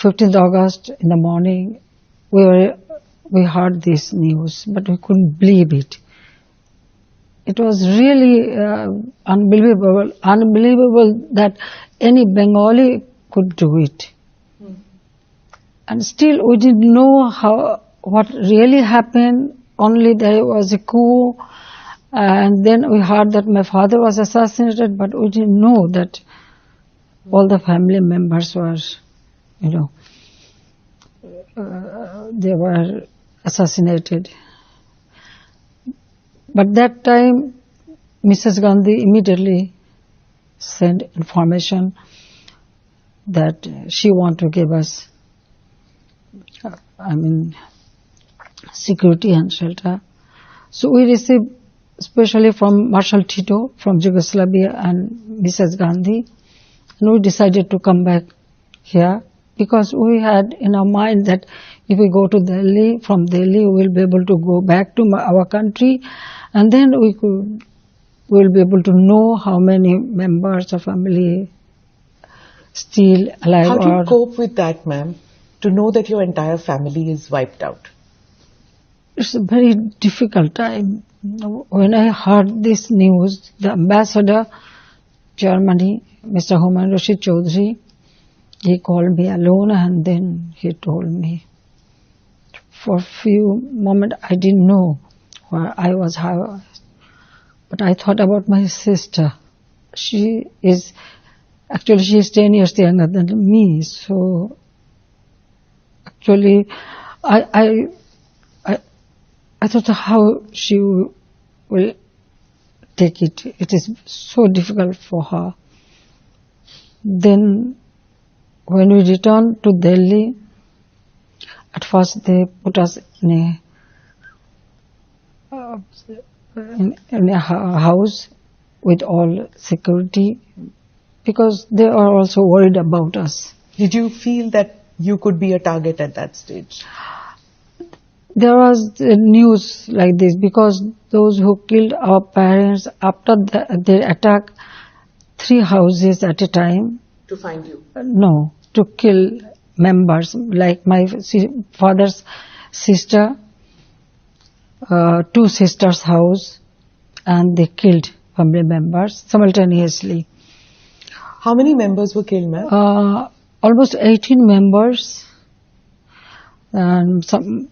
15th August in the morning, we heard this news, but we couldn't believe it. It was really unbelievable that any Bengali could do it. And still we didn't know what really happened, only there was a coup, and then we heard that my father was assassinated, but we didn't know that all the family members were, they were assassinated. But that time, Mrs. Gandhi immediately sent information that she wanted to give us, security and shelter. So we received, especially from Marshal Tito from Yugoslavia and Mrs. Gandhi, and we decided to come back here because we had in our mind that if we go to Delhi, from Delhi we will be able to go back to our country, and then we will be able to know how many members of family still alive. How do you cope with that, ma'am? To know that your entire family is wiped out? It's a very difficult time. When I heard this news, the ambassador, Germany, Mr. Humayun Rashid Chaudhry, he called me alone and then he told me. For a few moments I didn't know where I was, but I thought about my sister. She is 10 years younger than me, so actually I thought how she will take it. It is so difficult for her. Then when we returned to Delhi, at first they put us in a house with all security because they are also worried about us. Did you feel that you could be a target at that stage? There was news like this because those who killed our parents after their attack 3 houses at a time. To find you? No, to kill members, like my father's sister, 2 sisters' house, and they killed family members simultaneously. How many members were killed, ma'am? Almost 18 members, and some,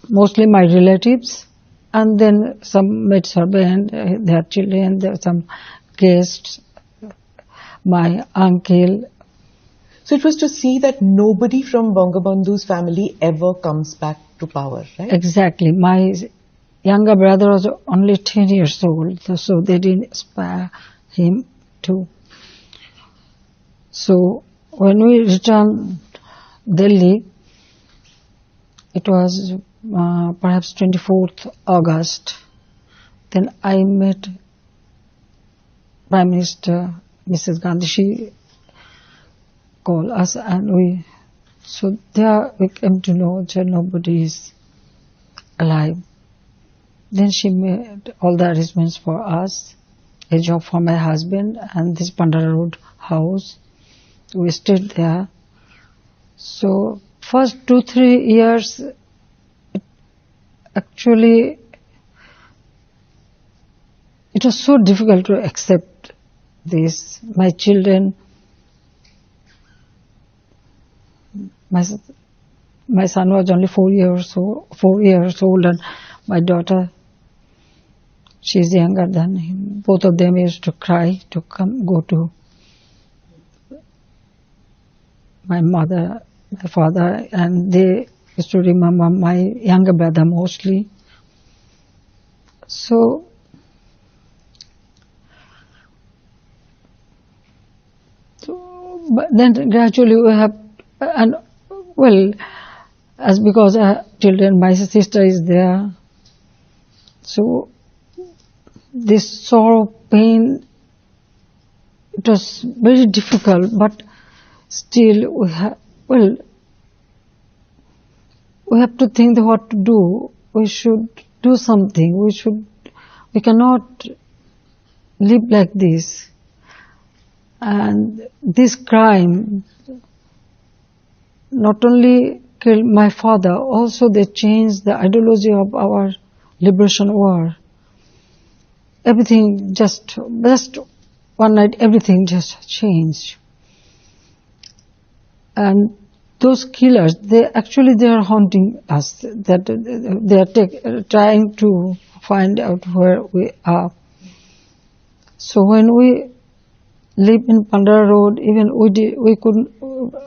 mostly my relatives, and then some maid servant, their children, there were some guests, my uncle. So it was to see that nobody from Bangabandhu's family ever comes back to power, right? Exactly. My younger brother was only 10 years old, so they didn't spare him too. So when we returned Delhi, it was perhaps 24th August. Then I met Prime Minister Mrs. Gandhi. She called us and so there we came to know that nobody is alive. Then she made all the arrangements for us, a job for my husband and this Pandara Road house. We stayed there. So first 2-3 years, actually, it was so difficult to accept this. My children, my son was only 4 years old, and my daughter, she's younger than him. Both of them used to cry to go to my mother, my father, and they used to remember my younger brother mostly. So but then gradually we have, and well, as because children, my sister is there, so this sorrow, pain, it was very difficult, but still we have to think what to do. We should do something. We cannot live like this. And this crime, not only killed my father, also they changed the ideology of our liberation war. Everything just one night, everything just changed. And those killers, they are haunting us. That they are trying to find out where we are. So when we live in Pandara Road, even we couldn't.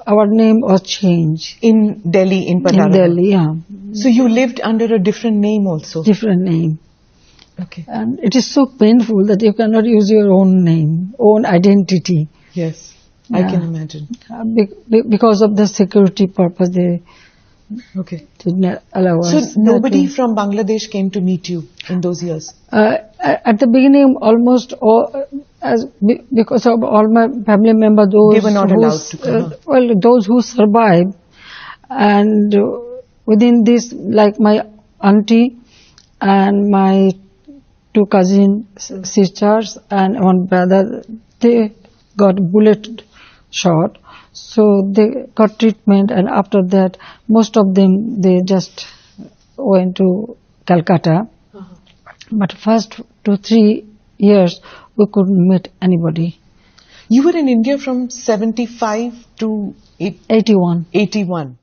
Our name was changed In Delhi, in Pandara. in Delhi. Yeah, So you lived under a different name also. different name, Okay. and it is so painful that you cannot use your own name, own identity. Yes, I Yeah. can imagine. Because of the security purpose, they Okay. did not allow So us. nobody from Bangladesh came to meet you in those years? At the beginning, almost all, because of all my family members, those They were not who allowed to come, huh? those who survived, and within this, like my auntie and my two cousin sisters and one brother, they got bullet shot. So they got treatment, and after that, most of them, they just went to Calcutta. But first 2-3 years, we couldn't meet anybody. You were in India from 75 to 81. 81.